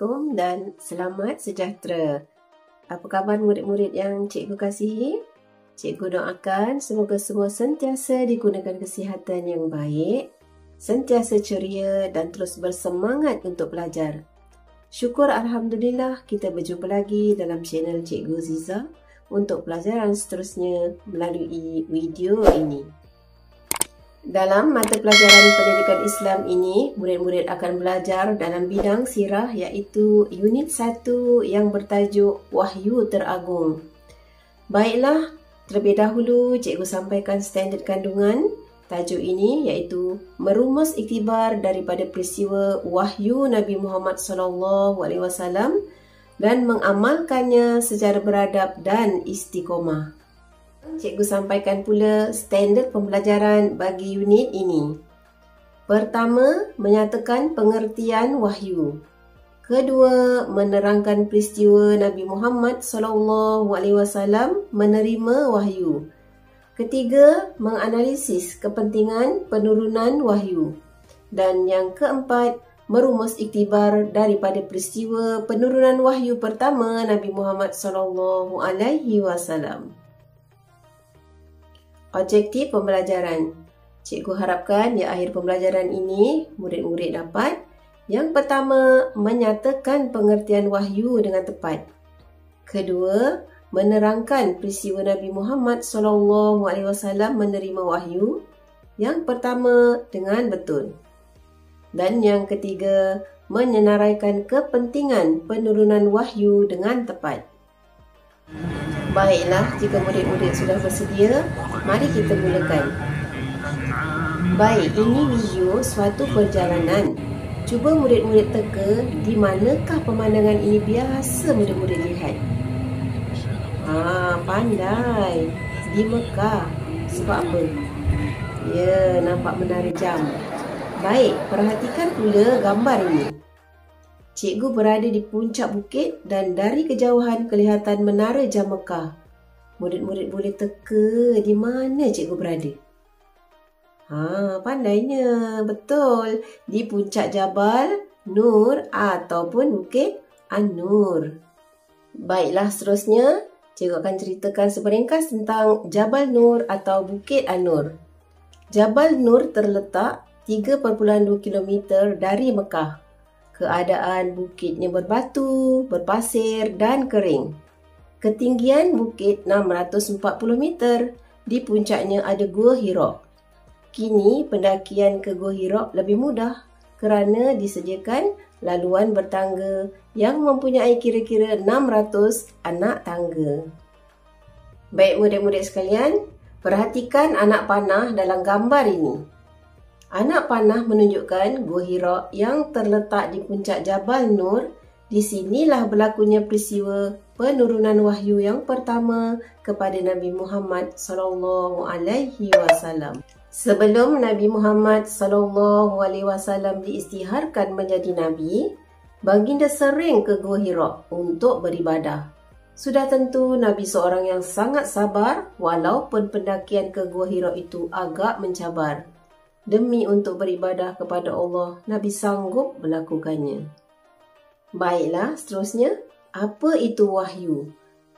Assalamualaikum dan selamat sejahtera. Apa khabar murid-murid yang cikgu kasihi? Cikgu doakan semoga semua sentiasa digunakan kesihatan yang baik, sentiasa ceria dan terus bersemangat untuk belajar. Syukur Alhamdulillah kita berjumpa lagi dalam channel Cikgu Ziza untuk pelajaran seterusnya melalui video ini. Dalam mata pelajaran pendidikan Islam ini, murid-murid akan belajar dalam bidang sirah iaitu unit 1 yang bertajuk Wahyu Teragung. Baiklah, terlebih dahulu cikgu sampaikan standard kandungan tajuk ini iaitu merumus iktibar daripada peristiwa wahyu Nabi Muhammad SAW dan mengamalkannya secara beradab dan istiqomah. Cikgu sampaikan pula standard pembelajaran bagi unit ini. Pertama, menyatakan pengertian wahyu. Kedua, menerangkan peristiwa Nabi Muhammad SAW menerima wahyu. Ketiga, menganalisis kepentingan penurunan wahyu. Dan yang keempat, merumus iktibar daripada peristiwa penurunan wahyu pertama Nabi Muhammad SAW. Objektif pembelajaran. Cikgu harapkan di akhir pembelajaran ini, murid-murid dapat yang pertama, menyatakan pengertian wahyu dengan tepat. Kedua, menerangkan peristiwa Nabi Muhammad SAW menerima wahyu yang pertama dengan betul. Dan yang ketiga, menyenaraikan kepentingan penurunan wahyu dengan tepat. Baiklah, jika murid-murid sudah bersedia, mari kita mulakan. Baik, ini video suatu perjalanan. Cuba murid-murid teka di manakah pemandangan ini biasa murid-murid lihat. Pandai. Di Mekah. Sebab apa? Ya, nampak menara jam. Baik, perhatikan pula gambar ini. Cikgu berada di puncak bukit dan dari kejauhan kelihatan menara jam Mekah. Murid-murid boleh teka di mana cikgu berada. Pandainya. Betul. Di puncak Jabal Nur ataupun Bukit An-Nur. Baiklah, seterusnya cikgu akan ceritakan seringkas tentang Jabal Nur atau Bukit An-Nur. Jabal Nur terletak 3.2 km dari Mekah. Keadaan bukitnya berbatu, berpasir dan kering. Ketinggian bukit 640 meter. Di puncaknya ada Gua Hira. Kini pendakian ke Gua Hira lebih mudah kerana disediakan laluan bertangga yang mempunyai kira-kira 600 anak tangga. Baik murid-murid sekalian, perhatikan anak panah dalam gambar ini. Anak panah menunjukkan Gua Hira yang terletak di puncak Jabal Nur. Di sinilah berlakunya peristiwa penurunan wahyu yang pertama kepada Nabi Muhammad SAW. Sebelum Nabi Muhammad SAW diisytiharkan menjadi Nabi, baginda sering ke Gua Hira untuk beribadah. Sudah tentu Nabi seorang yang sangat sabar walaupun pendakian ke Gua Hira itu agak mencabar. Demi untuk beribadah kepada Allah, Nabi sanggup melakukannya. Baiklah, seterusnya, apa itu wahyu?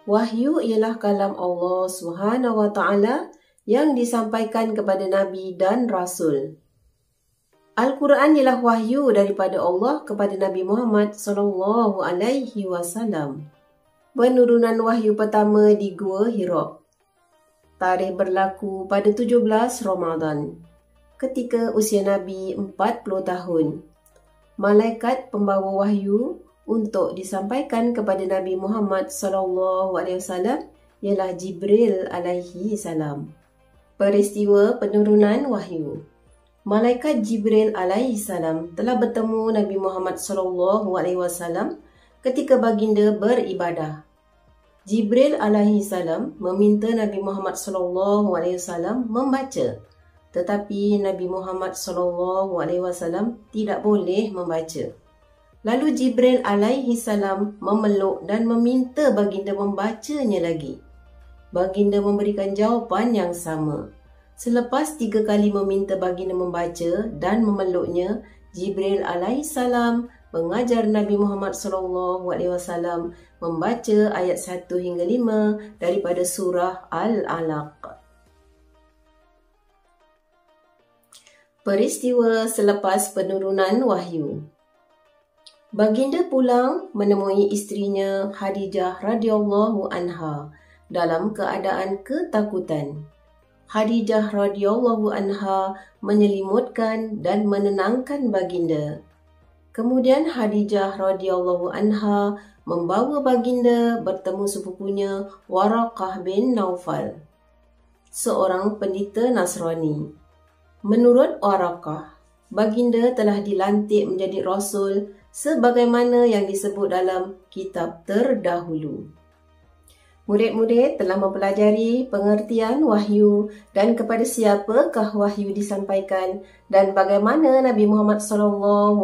Wahyu ialah kalam Allah SWT yang disampaikan kepada Nabi dan Rasul. Al-Quran ialah wahyu daripada Allah kepada Nabi Muhammad SAW. Penurunan wahyu pertama di Gua Hira. Tarikh berlaku pada 17 Ramadan. Ketika usia Nabi 40 tahun. Malaikat pembawa wahyu untuk disampaikan kepada Nabi Muhammad SAW ialah Jibril alaihi salam. Peristiwa penurunan wahyu. Malaikat Jibril alaihi salam telah bertemu Nabi Muhammad SAW ketika baginda beribadah. Jibril alaihi salam meminta Nabi Muhammad SAW membaca. Tetapi Nabi Muhammad SAW tidak boleh membaca. Lalu Jibril alaihi salam memeluk dan meminta baginda membacanya lagi. Baginda memberikan jawapan yang sama. Selepas 3 kali meminta baginda membaca dan memeluknya, Jibril alaihissalam pengajar Nabi Muhammad SAW membaca ayat 1 hingga 5 daripada surah Al-Alaq. Peristiwa selepas penurunan wahyu. Baginda pulang menemui isterinya Khadijah radhiyallahu anha dalam keadaan ketakutan. Khadijah radhiyallahu anha menyelimutkan dan menenangkan baginda. Kemudian Khadijah radhiyallahu anha membawa baginda bertemu sepupunya Waraqah bin Naufal, seorang pendeta Nasrani. Menurut Waraqah, baginda telah dilantik menjadi rasul sebagaimana yang disebut dalam kitab terdahulu. Murid-murid telah mempelajari pengertian wahyu dan kepada siapakah wahyu disampaikan dan bagaimana Nabi Muhammad SAW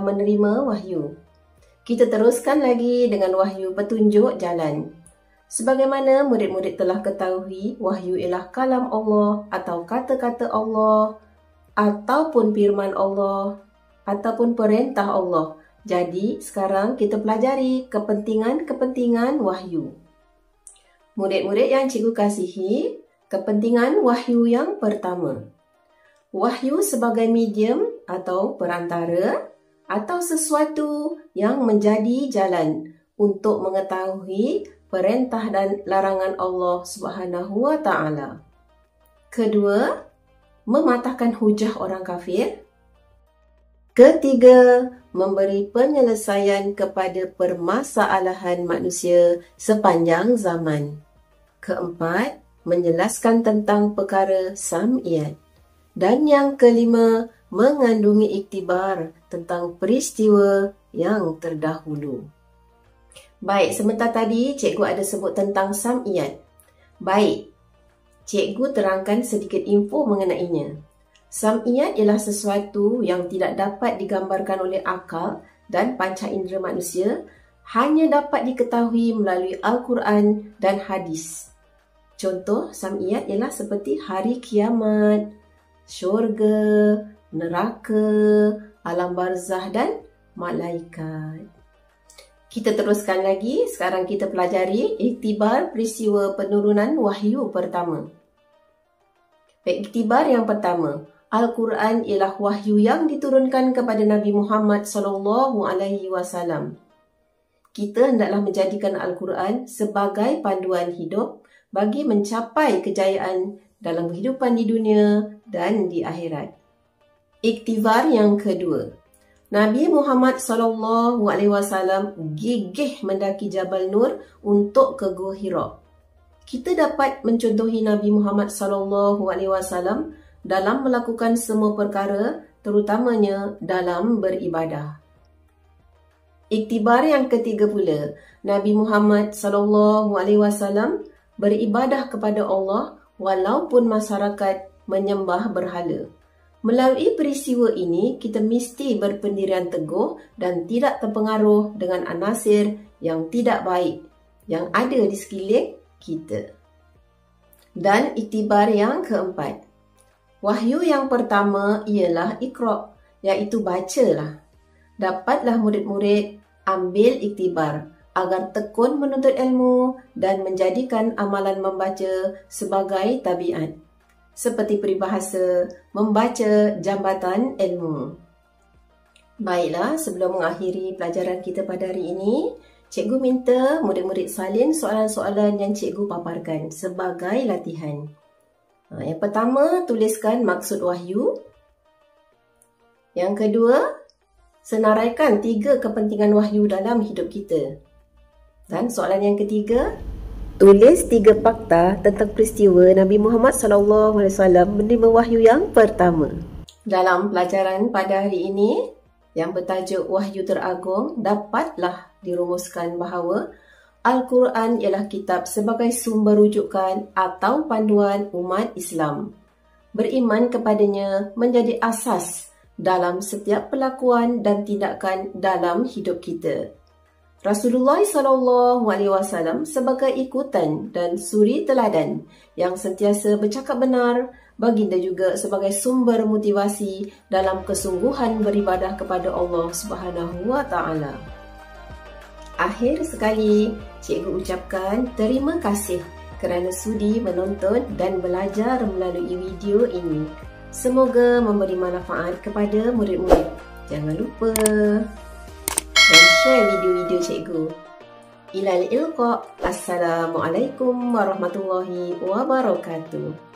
menerima wahyu. Kita teruskan lagi dengan wahyu petunjuk jalan. Sebagaimana murid-murid telah ketahui, wahyu ialah kalam Allah atau kata-kata Allah ataupun firman Allah ataupun perintah Allah. Jadi sekarang kita pelajari kepentingan-kepentingan wahyu. Murid-murid yang cikgu kasihi, kepentingan wahyu yang pertama. Wahyu sebagai medium atau perantara atau sesuatu yang menjadi jalan untuk mengetahui perintah dan larangan Allah Subhanahu wa taala. Kedua, mematahkan hujah orang kafir. Ketiga, memberi penyelesaian kepada permasalahan manusia sepanjang zaman. Keempat, menjelaskan tentang perkara sam'iyat. Dan yang kelima, mengandungi iktibar tentang peristiwa yang terdahulu. Baik, sebentar tadi cikgu ada sebut tentang sam'iyat. Baik, cikgu terangkan sedikit info mengenainya. Sam'iyat ialah sesuatu yang tidak dapat digambarkan oleh akal dan panca indera manusia, hanya dapat diketahui melalui Al-Quran dan hadis. Contoh sam'iyat ialah seperti hari kiamat, syurga, neraka, alam barzah dan malaikat. Kita teruskan lagi, sekarang kita pelajari iktibar peristiwa penurunan wahyu pertama. Iktibar yang pertama, Al-Quran ialah wahyu yang diturunkan kepada Nabi Muhammad SAW. Kita hendaklah menjadikan Al-Quran sebagai panduan hidup bagi mencapai kejayaan dalam kehidupan di dunia dan di akhirat. Iktibar yang kedua, Nabi Muhammad SAW gigih mendaki Jabal Nur untuk ke Gua Hira. Kita dapat mencontohi Nabi Muhammad SAW dalam melakukan semua perkara, terutamanya dalam beribadah. Iktibar yang ketiga pula, Nabi Muhammad SAW beribadah kepada Allah walaupun masyarakat menyembah berhala. Melalui peristiwa ini, kita mesti berpendirian teguh dan tidak terpengaruh dengan anasir yang tidak baik yang ada di sekeliling kita. Dan iktibar yang keempat, wahyu yang pertama ialah Iqra, iaitu bacalah. Dapatlah murid-murid ambil iktibar agar tekun menuntut ilmu dan menjadikan amalan membaca sebagai tabiat. Seperti peribahasa, membaca jambatan ilmu. Baiklah, sebelum mengakhiri pelajaran kita pada hari ini, cikgu minta murid-murid salin soalan-soalan yang cikgu paparkan sebagai latihan. Yang pertama, tuliskan maksud wahyu. Yang kedua, senaraikan 3 kepentingan wahyu dalam hidup kita. Dan soalan yang ketiga, tulis 3 fakta tentang peristiwa Nabi Muhammad SAW menerima wahyu yang pertama. Dalam pelajaran pada hari ini, yang bertajuk Wahyu Teragung, dapatlah dirumuskan bahawa Al-Quran ialah kitab sebagai sumber rujukan atau panduan umat Islam. Beriman kepadanya menjadi asas dalam setiap perlakuan dan tindakan dalam hidup kita. Rasulullah SAW sebagai ikutan dan suri teladan yang sentiasa bercakap benar, baginda juga sebagai sumber motivasi dalam kesungguhan beribadah kepada Allah Subhanahu wa Ta'ala. Akhir sekali, cikgu ucapkan terima kasih kerana sudi menonton dan belajar melalui video ini. Semoga memberi manfaat kepada murid-murid. Jangan lupa dan share video-video cikgu. Ilal ilqa. Assalamualaikum warahmatullahi wabarakatuh.